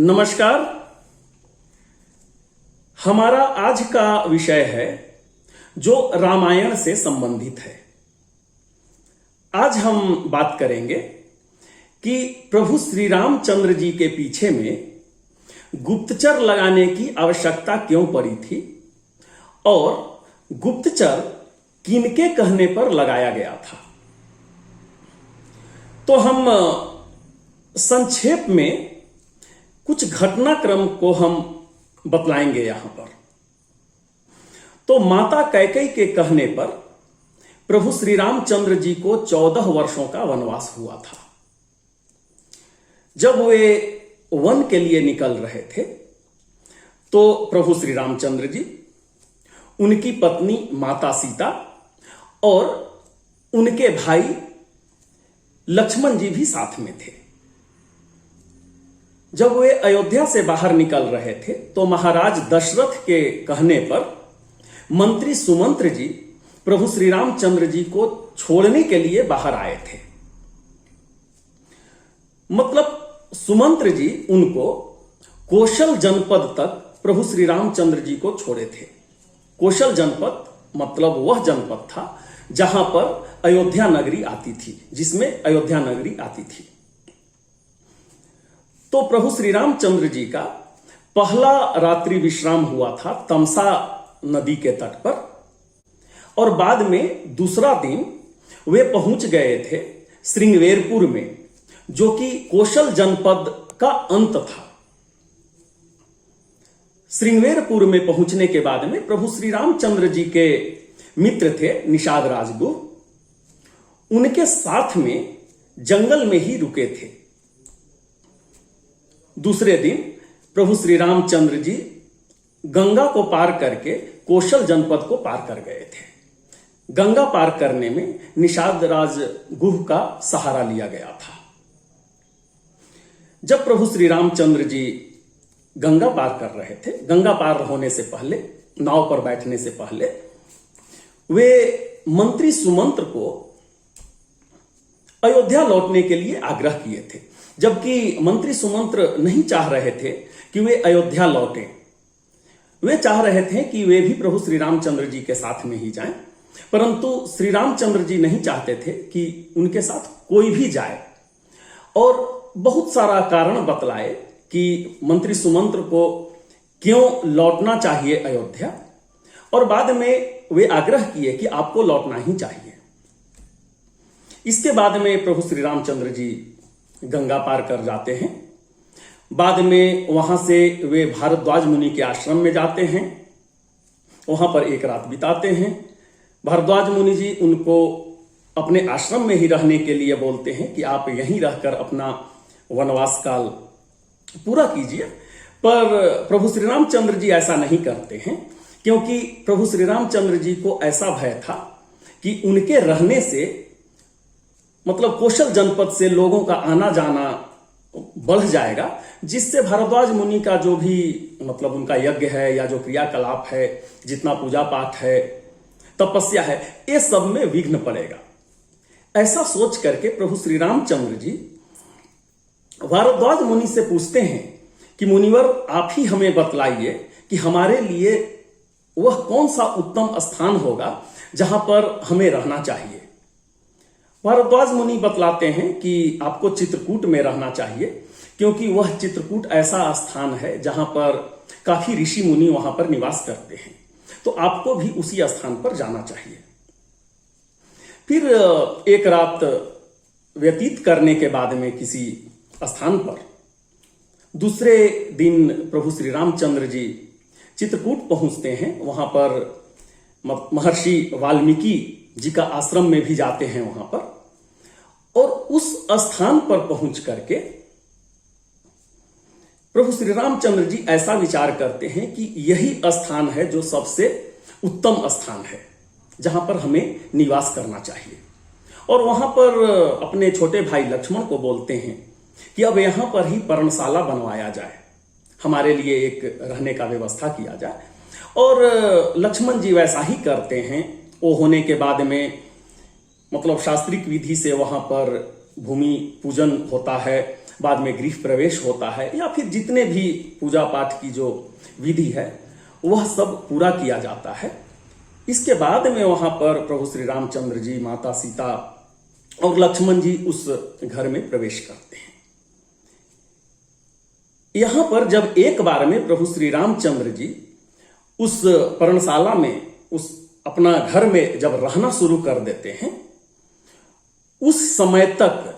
नमस्कार। हमारा आज का विषय है जो रामायण से संबंधित है। आज हम बात करेंगे कि प्रभु श्री रामचंद्र जी के पीछे में गुप्तचर लगाने की आवश्यकता क्यों पड़ी थी और गुप्तचर किनके कहने पर लगाया गया था। तो हम संक्षेप में कुछ घटनाक्रम को हम बतलाएंगे यहां पर। तो माता कैकेयी के कहने पर प्रभु श्री रामचंद्र जी को 14 वर्षों का वनवास हुआ था। जब वे वन के लिए निकल रहे थे तो प्रभु श्री रामचंद्र जी, उनकी पत्नी माता सीता और उनके भाई लक्ष्मण जी भी साथ में थे। जब वे अयोध्या से बाहर निकल रहे थे तो महाराज दशरथ के कहने पर मंत्री सुमंत्र जी प्रभु श्री रामचंद्र जी को छोड़ने के लिए बाहर आए थे। मतलब सुमंत्र जी उनको कौशल जनपद तक प्रभु श्री रामचंद्र जी को छोड़े थे। कौशल जनपद मतलब वह जनपद था जहां पर अयोध्या नगरी आती थी, जिसमें अयोध्या नगरी आती थी। तो प्रभु श्री रामचंद्र जी का पहला रात्रि विश्राम हुआ था तमसा नदी के तट पर, और बाद में दूसरा दिन वे पहुंच गए थे श्रृंगवेरपुर में, जो कि कौशल जनपद का अंत था। श्रृंगवेरपुर में पहुंचने के बाद में प्रभु श्री रामचंद्र जी के मित्र थे निषाद राजगुह, उनके साथ में जंगल में ही रुके थे। दूसरे दिन प्रभु श्री रामचंद्र जी गंगा को पार करके कौशल जनपद को पार कर गए थे। गंगा पार करने में निषाद राजगुह का सहारा लिया गया था। जब प्रभु श्री रामचंद्र जी गंगा पार कर रहे थे, गंगा पार होने से पहले, नाव पर बैठने से पहले, वे मंत्री सुमंत्र को अयोध्या लौटने के लिए आग्रह किए थे, जबकि मंत्री सुमंत्र नहीं चाह रहे थे कि वे अयोध्या लौटें। वे चाह रहे थे कि वे भी प्रभु श्री रामचंद्र जी के साथ में ही जाएं, परंतु श्री रामचंद्र जी नहीं चाहते थे कि उनके साथ कोई भी जाए, और बहुत सारा कारण बतलाए कि मंत्री सुमंत्र को क्यों लौटना चाहिए अयोध्या, और बाद में वे आग्रह किए कि आपको लौटना ही चाहिए। इसके बाद में प्रभु श्री रामचंद्र जी गंगा पार कर जाते हैं। बाद में वहां से वे भारद्वाज मुनि के आश्रम में जाते हैं, वहां पर एक रात बिताते हैं। भारद्वाज मुनि जी उनको अपने आश्रम में ही रहने के लिए बोलते हैं कि आप यहीं रहकर अपना वनवास काल पूरा कीजिए, पर प्रभु श्री रामचंद्र जी ऐसा नहीं करते हैं, क्योंकि प्रभु श्री रामचंद्र जी को ऐसा भय था कि उनके रहने से, मतलब कौशल जनपद से लोगों का आना जाना बढ़ जाएगा, जिससे भारद्वाज मुनि का जो भी मतलब उनका यज्ञ है या जो क्रियाकलाप है, जितना पूजा पाठ है, तपस्या है, ये सब में विघ्न पड़ेगा। ऐसा सोच करके प्रभु श्री रामचंद्र जी भारद्वाज मुनि से पूछते हैं कि मुनिवर, आप ही हमें बतलाइए कि हमारे लिए वह कौन सा उत्तम स्थान होगा जहां पर हमें रहना चाहिए। भारद्वाज मुनि बतलाते हैं कि आपको चित्रकूट में रहना चाहिए, क्योंकि वह चित्रकूट ऐसा स्थान है जहां पर काफी ऋषि मुनि वहां पर निवास करते हैं, तो आपको भी उसी स्थान पर जाना चाहिए। फिर एक रात व्यतीत करने के बाद में किसी स्थान पर दूसरे दिन प्रभु श्री रामचंद्र जी चित्रकूट पहुंचते हैं। वहां पर महर्षि वाल्मीकि जी का आश्रम में भी जाते हैं वहां पर, और उस स्थान पर पहुंच करके प्रभु श्री रामचंद्र जी ऐसा विचार करते हैं कि यही स्थान है जो सबसे उत्तम स्थान है, जहां पर हमें निवास करना चाहिए। और वहां पर अपने छोटे भाई लक्ष्मण को बोलते हैं कि अब यहां पर ही पर्णशाला बनवाया जाए, हमारे लिए एक रहने का व्यवस्था किया जाए। और लक्ष्मण जी वैसा ही करते हैं। वो होने के बाद में मतलब शास्त्रिक विधि से वहां पर भूमि पूजन होता है, बाद में गृह प्रवेश होता है, या फिर जितने भी पूजा पाठ की जो विधि है वह सब पूरा किया जाता है। इसके बाद में वहां पर प्रभु श्री रामचंद्र जी, माता सीता और लक्ष्मण जी उस घर में प्रवेश करते हैं। यहां पर जब एक बार में प्रभु श्री रामचंद्र जी उस पर्णशाला में, उस अपना घर में जब रहना शुरू कर देते हैं, उस समय तक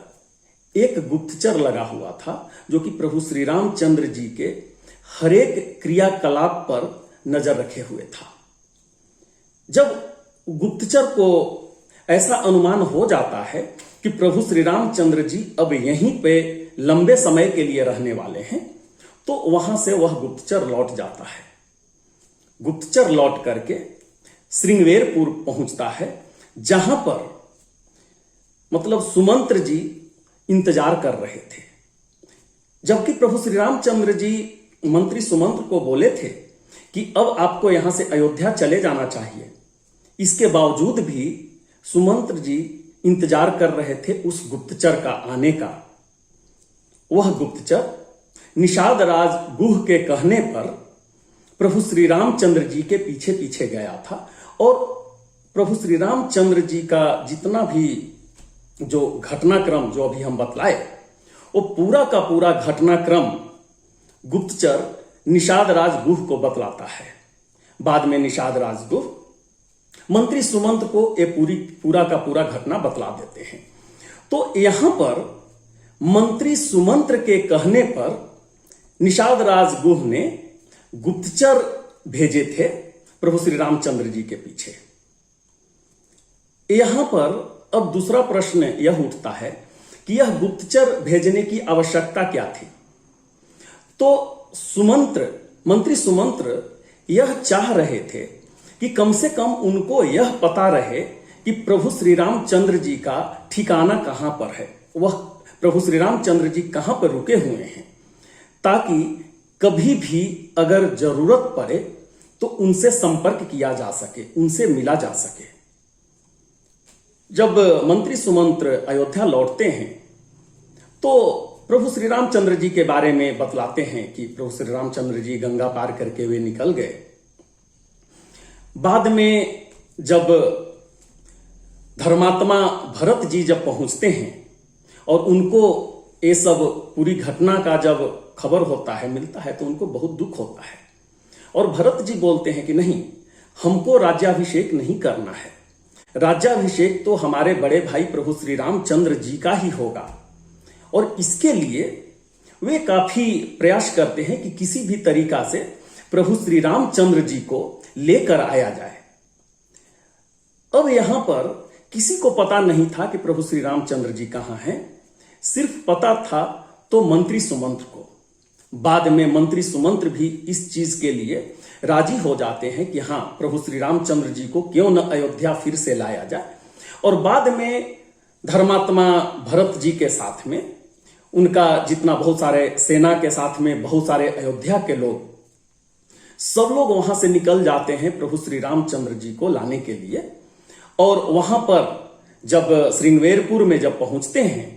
एक गुप्तचर लगा हुआ था जो कि प्रभु श्री रामचंद्र जी के हरेक क्रियाकलाप पर नजर रखे हुए था। जब गुप्तचर को ऐसा अनुमान हो जाता है कि प्रभु श्री रामचंद्र जी अब यहीं पे लंबे समय के लिए रहने वाले हैं, तो वहां से वह गुप्तचर लौट जाता है। गुप्तचर लौट करके श्रृंगवेरपुर पहुंचता है, जहां पर मतलब सुमंत्र जी इंतजार कर रहे थे। जबकि प्रभु श्री रामचंद्र जी मंत्री सुमंत्र को बोले थे कि अब आपको यहां से अयोध्या चले जाना चाहिए, इसके बावजूद भी सुमंत्र जी इंतजार कर रहे थे उस गुप्तचर का आने का। वह गुप्तचर निषाद राज गुह के कहने पर प्रभु श्री रामचंद्र जी के पीछे पीछे गया था, और प्रभु श्री रामचंद्र जी का जितना भी जो घटनाक्रम जो अभी हम बतलाए, वो पूरा का पूरा घटनाक्रम गुप्तचर निषाद राज गुह को बतलाता है। बाद में निषाद राज गुह मंत्री सुमंत को ये पूरा का पूरा घटना बतला देते हैं। तो यहां पर मंत्री सुमंत्र के कहने पर निषाद राज गुह ने गुप्तचर भेजे थे प्रभु श्री रामचंद्र जी के पीछे। यहां पर अब दूसरा प्रश्न यह उठता है कि यह गुप्तचर भेजने की आवश्यकता क्या थी। तो मंत्री सुमंत्र यह चाह रहे थे कि कम से कम उनको यह पता रहे कि प्रभु श्री रामचंद्र जी का ठिकाना कहां पर है, वह प्रभु श्री रामचंद्र जी कहां पर रुके हुए हैं, ताकि कभी भी अगर जरूरत पड़े तो उनसे संपर्क किया जा सके, उनसे मिला जा सके। जब मंत्री सुमंत्र अयोध्या लौटते हैं तो प्रभु श्री रामचंद्र जी के बारे में बतलाते हैं कि प्रभु श्री रामचंद्र जी गंगा पार करके वे निकल गए। बाद में जब धर्मात्मा भरत जी जब पहुंचते हैं और उनको ये सब पूरी घटना का जब खबर होता है, मिलता है, तो उनको बहुत दुख होता है। और भरत जी बोलते हैं कि नहीं, हमको राज्याभिषेक नहीं करना है, राज्याभिषेक तो हमारे बड़े भाई प्रभु श्री रामचंद्र जी का ही होगा। और इसके लिए वे काफी प्रयास करते हैं कि किसी भी तरीका से प्रभु श्री रामचंद्र जी को लेकर आया जाए। अब यहां पर किसी को पता नहीं था कि प्रभु श्री रामचंद्र जी कहां हैं, सिर्फ पता था तो मंत्री सुमंत्र को। बाद में मंत्री सुमंत्र भी इस चीज के लिए राजी हो जाते हैं कि हां, प्रभु श्री रामचंद्र जी को क्यों न अयोध्या फिर से लाया जाए। और बाद में धर्मात्मा भरत जी के साथ में उनका जितना बहुत सारे सेना के साथ में बहुत सारे अयोध्या के लोग, सब लोग वहां से निकल जाते हैं प्रभु श्री रामचंद्र जी को लाने के लिए। और वहां पर जब श्रृंगवेरपुर में जब पहुंचते हैं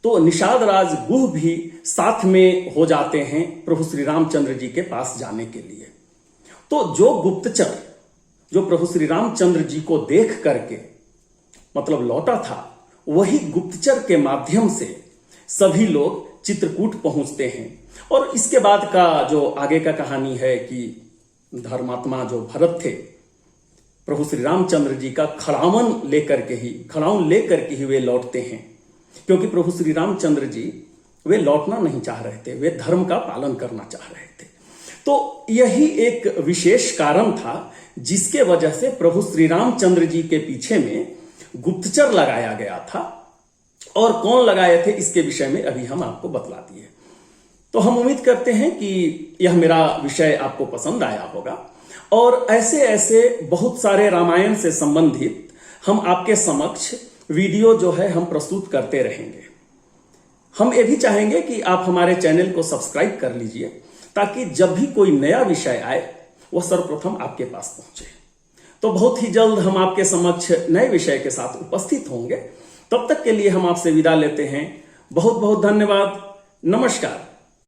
तो निषाद राज गुह भी साथ में हो जाते हैं प्रभु श्री रामचंद्र जी के पास जाने के लिए। तो जो गुप्तचर जो प्रभु श्री रामचंद्र जी को देख करके मतलब लौटा था, वही गुप्तचर के माध्यम से सभी लोग चित्रकूट पहुंचते हैं। और इसके बाद का जो आगे का कहानी है कि धर्मात्मा जो भरत थे, प्रभु श्री रामचंद्र जी का खड़ावन लेकर के ही वे लौटते हैं, क्योंकि प्रभु श्री रामचंद्र जी वे लौटना नहीं चाह रहे थे, वे धर्म का पालन करना चाह रहे थे। तो यही एक विशेष कारण था जिसके वजह से प्रभु श्री रामचंद्र जी के पीछे में गुप्तचर लगाया गया था। और कौन लगाए थे इसके विषय में अभी हम आपको बतला दिए। तो हम उम्मीद करते हैं कि यह मेरा विषय आपको पसंद आया होगा, और ऐसे ऐसे बहुत सारे रामायण से संबंधित हम आपके समक्ष वीडियो जो है हम प्रस्तुत करते रहेंगे। हम ये भी चाहेंगे कि आप हमारे चैनल को सब्सक्राइब कर लीजिए, ताकि जब भी कोई नया विषय आए वह सर्वप्रथम आपके पास पहुंचे। तो बहुत ही जल्द हम आपके समक्ष नए विषय के साथ उपस्थित होंगे। तब तक के लिए हम आपसे विदा लेते हैं। बहुत बहुत धन्यवाद। नमस्कार।